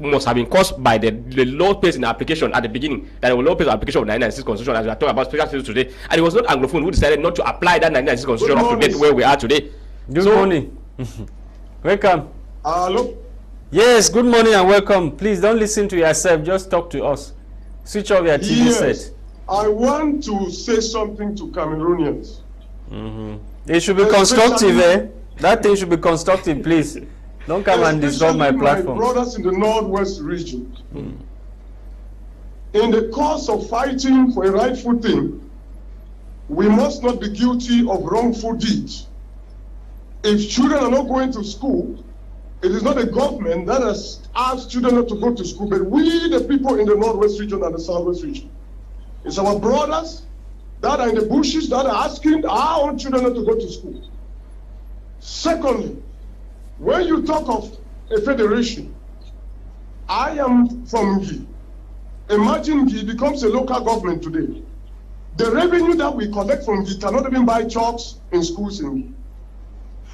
must have been caused by the low pace in application at the beginning. That the low pace of application of 1996 constitution, as we are talking about special status today, and it was not Anglophone who decided not to apply that 1996 constitution up to date where we are today. Good morning. Welcome. Hello. Yes, good morning and welcome. Please don't listen to yourself, just talk to us. Switch off your TV set. I want to say something to Cameroonians. It should be constructive, eh? That thing should be constructive, please. Don't come and disturb my platform. My brothers in the Northwest region. In the course of fighting for a rightful thing, we must not be guilty of wrongful deeds. If children are not going to school, it is not the government that has asked children not to go to school, but we, the people in the Northwest region and the Southwest region. It's our brothers that are in the bushes that are asking our own children not to go to school. Secondly, when you talk of a federation, I am from Ngi. Imagine Ngi becomes a local government today. The revenue that we collect from Ngi cannot even buy chalks in schools in Ngi.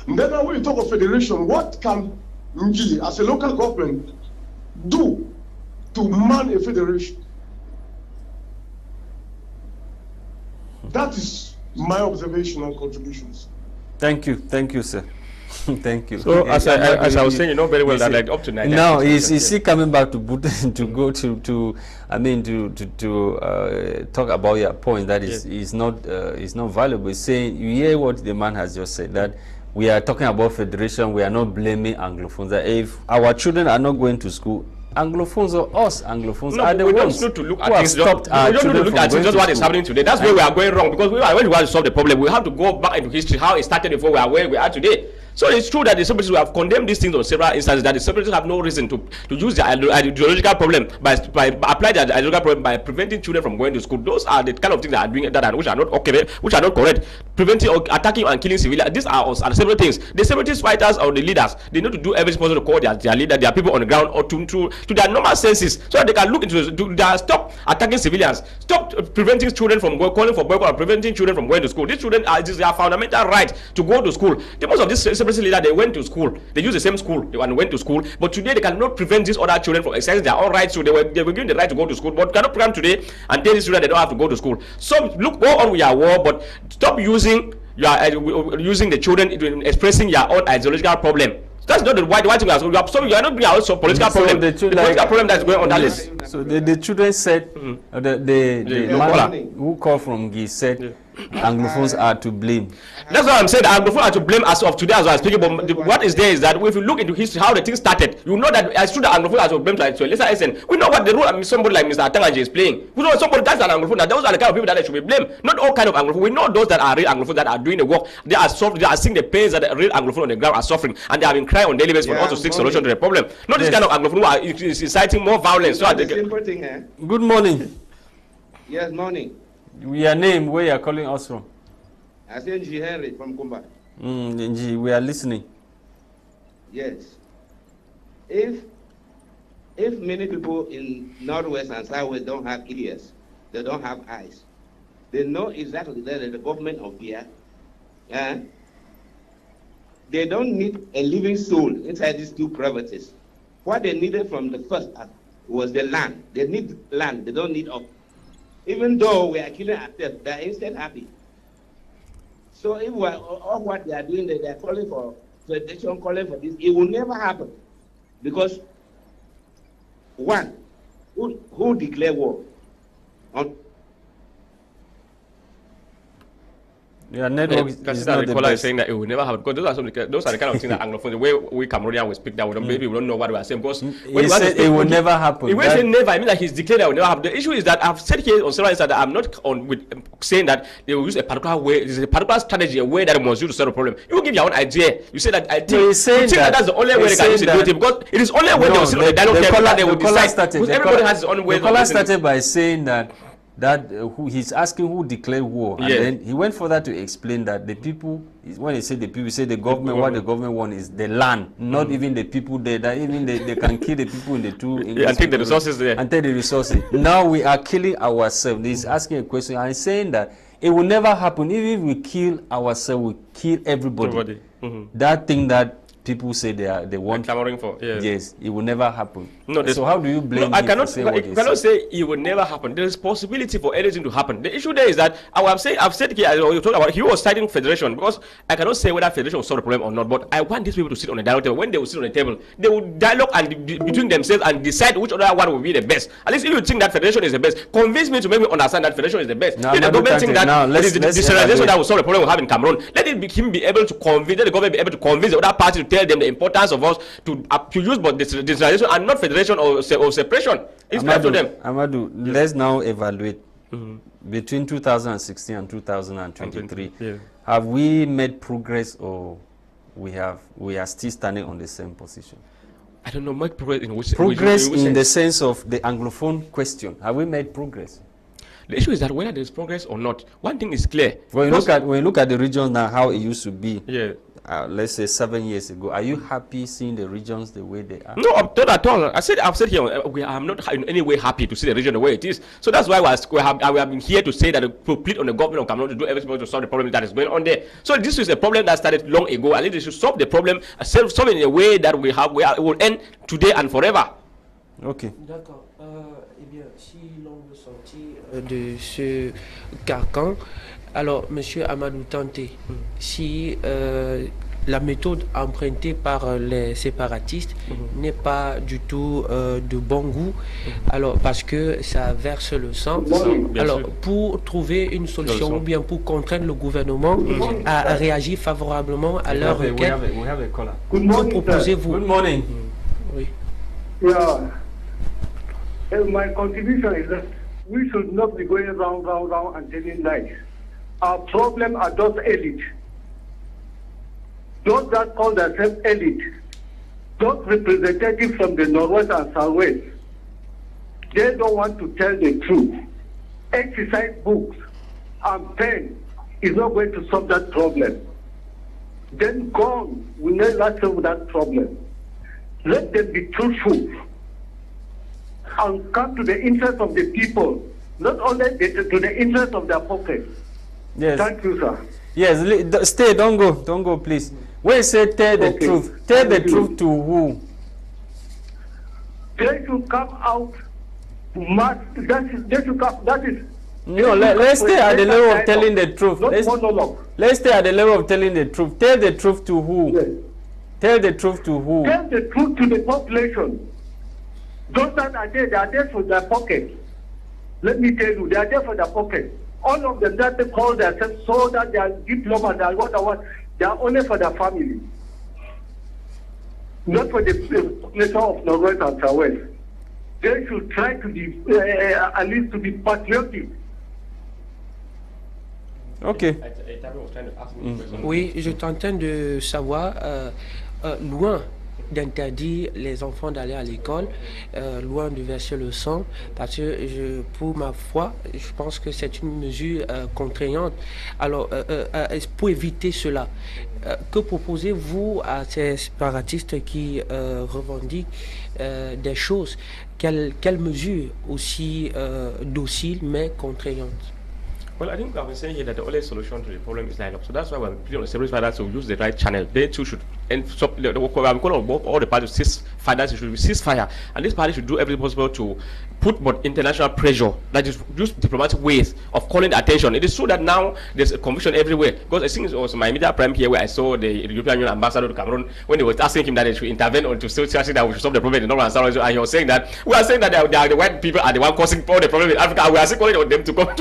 And then when you talk of federation, what can Munchi, as a local government, do to man a federation? That is my observation and contributions. Thank you, sir. Thank you. So as I was saying, you know very well that like up to 9. Now is he coming back to go to talk about your point that is not valuable. He's saying, you hear what the man has just said, that we are talking about federation, we are not blaming Anglophones. That if our children are not going to school, Anglophones or us Anglophones are the ones who to look at things. We don't need to look at just what is happening today. That's where we are going wrong, because when we want to solve the problem, we have to go back into history, how it started before we are where we are today. So it's true that the separatists, we have condemned these things on several instances, that the separatists have no reason to use their ideological problem by apply their ideological problem by preventing children from going to school. Those are the kind of things that are doing that, which are not okay, which are not correct. Preventing or attacking and killing civilians. These are several things. The separatist fighters or the leaders, they need to do everything possible to call their leader, their people on the ground, or to their normal senses, so that they can look into stop attacking civilians, stop preventing children from calling for boycott, or preventing children from going to school. These children are their fundamental right to go to school. The most of these separatist leaders, they went to school, they use the same school, they went to school, but today they cannot prevent these other children from exercising their own rights. So they were given the right to go to school, but cannot program today and tell these children they don't have to go to school. So go on with your war, but stop using the children in expressing your own ideological problem. That's not the right thing. So you are not doing our political problem. The political problem that's going on that list. So the children said, the man who called from Gi said, Anglophones are to blame. That's what I'm saying. Anglophones are to blame as of today, as I was speaking. But what is there is that if you look into history, how the thing started, you know that it's true that Anglophones are to blame to a lesser extent. We know what the role somebody like Mr. Tamnjong is playing. We know somebody that's an Anglophone. That those are the kind of people that they should be blamed. Not all kind of Anglophones. We know those that are real Anglophones that are doing the work. They are seeing the pains that the real Anglophones on the ground are suffering, and they have been crying on daily basis for us to seek solution to the problem. Not this kind of Anglophone who are inciting more violence. So good morning. Yes, morning. Your name, where you are calling us from? I say G. Henry from Kumba. We are listening. Yes. If many people in Northwest and Southwest don't have ears, they don't have eyes, they know exactly that the government of here, they don't need a living soul inside these two provinces. What they needed from the first was the land. They need land. They don't need up. Even though we are killing ourselves, they are instead happy. So if all what they are doing, they are calling for federation, calling for this, it will never happen. Because one, who declare war? Your network is not the best. Saying that it will never happen, because those are the kind of things that Anglophone, the way we Cameroonians will speak, that maybe we don't know what we are saying, because when it will never happen. If we say never, I mean that he's declared that it will never happen. The issue is that I've said here on several instances that I'm not saying that they will use a particular way, there's a particular strategy, a way that it must use to solve the problem. You will give your own idea. You say that I think, you think that's the only way they can use it, because it is only when they will sit on the dialogue table that they will decide. Because everybody has his own way. The caller started by saying that who he's asking who declared war, and then he went further to explain that the people, when he said the people, say the government, what the government wants is the land, not even the people there. That even they can kill the people in the two and take the resources there. And take the resources. Now we are killing ourselves. He's asking a question and saying that it will never happen. Even if we kill ourselves, we kill everybody. That thing that people say they want clamoring for. Yes, it will never happen. No, so how do you blame? No, I cannot say it will never happen. There is possibility for anything to happen. The issue there is that I've said here, you talk about, he was citing federation, because I cannot say whether federation will solve the problem or not, but I want these people to sit on the dialogue table. When they will sit on the table, they will dialogue and between themselves and decide which other one will be the best. At least if you think that federation is the best, convince me to make me understand that federation is the best. Let the government think that it is the decentralization that will solve the problem we have in Cameroon. Let him be able to convince, let the government be able to convince the other party to tell them the importance of us to use both decentralization and not federation or separation. It's left to them. Amadou, let's now evaluate between 2016 and 2023. Have we made progress, or we are still standing on the same position? I don't know, much progress in which the sense of the Anglophone question. Have we made progress? The issue is that whether there is progress or not, one thing is clear. When you look at the region now, how it used to be, let's say 7 years ago. Are you happy seeing the regions the way they are? No, not at all. I've said here, I'm not in any way happy to see the region the way it is. So that's why we have been here to say that to plead on the government of Cameroon to do everything to solve the problem that is going on there. So this is a problem that started long ago. At least they should solve the problem, solve it in a way that it will end today and forever. Ok. D'accord. Eh bien, si l'on veut sortir de ce carcan, alors, Monsieur Amadou Tarnteh, si la méthode empruntée par les séparatistes n'est pas du tout de bon goût, alors parce que ça verse le sang, alors pour trouver une solution ou bien pour contraindre le gouvernement à réagir favorablement à leur requête, que proposez-vous? Good morning. Oui. Yeah. My contribution is that we should not be going round and telling lies. Our problem are those elite. Those that call themselves elite. Those representatives from the Northwest and Southwest. They don't want to tell the truth. Exercise books and pen is not going to solve that problem. Then gone will never solve that problem. Let them be truthful and come to the interest of the people, not only to the interest of their pockets. Yes. Thank you, sir. Yes, stay, don't go, please. When you say tell the truth, tell the truth to who? They should come out. That is. No, let's stay at the level of telling the truth. Let's stay at the level of telling the truth. Tell the truth to who? Yes. Tell the truth to who? Tell the truth to the population. Those that are there, they are there for their pocket. Let me tell you, they are there for their pocket. All of them that they call themselves so that they are diplomas, they are what, they are only for their family. Not for the population of Northwest and Southwest. They should try to be, at least to be patriotic. Ok. Oui, je t'entends de savoir, loin d'interdire les enfants d'aller à l'école, loin de verser le sang, parce que pour ma foi, je pense que c'est une mesure contraignante. Alors, pour éviter cela, que proposez-vous à ces séparatistes qui revendiquent des choses? Quelles mesures aussi dociles mais contraignantes? Well, I think I've been saying here that the only solution to the problem is dialogue. So that's why we're pleading on the separate fathers to use the right channel. They too should end stop. I'm calling on all the parties to cease fathers should cease fire, and this party should do everything possible to put more international pressure. That is, use diplomatic ways of calling the attention. It is true that now there's a confusion everywhere, because I think it was my media prime here where I saw the European Union ambassador to Cameroon when they were asking him that they should intervene or to say that we should solve the problem in the North and South, and he was saying that we are saying that the white people are the one causing all the problem in Africa. We are still calling on them to come and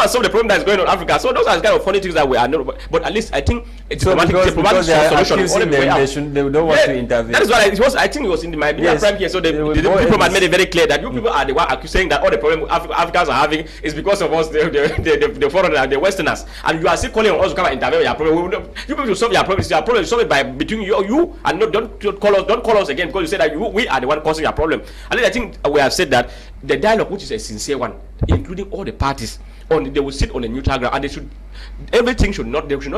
solve the problem that is going on in Africa. So those are the kind of funny things that we are not. But at least I think it's diplomatic solution. They don't want to intervene. That is what it was. I think it was in my media prime here. So the diplomat made it very clear that you people are the one accusing that all the problem Africans are having is because of us, the foreigners, the Westerners, and you are still calling on us to come and intervene with your problem. You people should solve your problem. Your problem is solved by between you and don't call us again because you say that we are the one causing your problem. And then I think we have said that the dialogue, which is a sincere one, including all the parties, they will sit on a neutral ground, and there should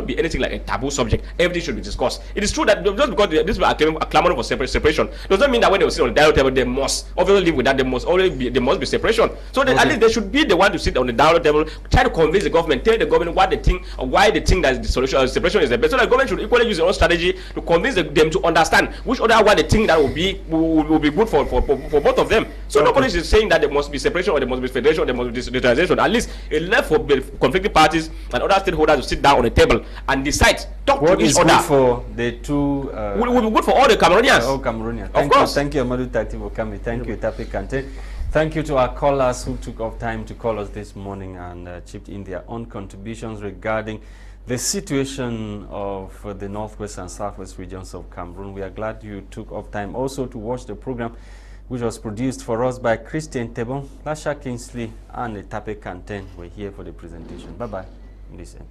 be anything like a taboo subject. Everything should be discussed. It is true that just because this are clamoring for separation does not mean that when they will sit on the dialogue table, they must obviously live with that. There must be separation. So at least they should be the one to sit on the dialogue table, try to convince the government, tell the government what they think or why they think that the solution separation is the best. So the government should equally use their own strategy to convince them to understand which other one they think that will be good for both of them. So nobody is saying that there must be separation or there must be federation or there must be decentralization. At least it left for conflicting parties and other stakeholders to sit down on a table and decide, talk to each other. What is good for the two? Will be good for all the Cameroonians. All Cameroonians. Of course. Thank you, Amadou Tarnteh for coming. Thank you, Etape Quentin. Thank you to our callers who took off time to call us this morning and chipped in their own contributions regarding the situation of the northwest and southwest regions of Cameroon. We are glad you took off time also to watch the program, which was produced for us by Christain, Tebong, Lasha Kingsley, and Etape Quentin. We're here for the presentation. Bye-bye. Listen.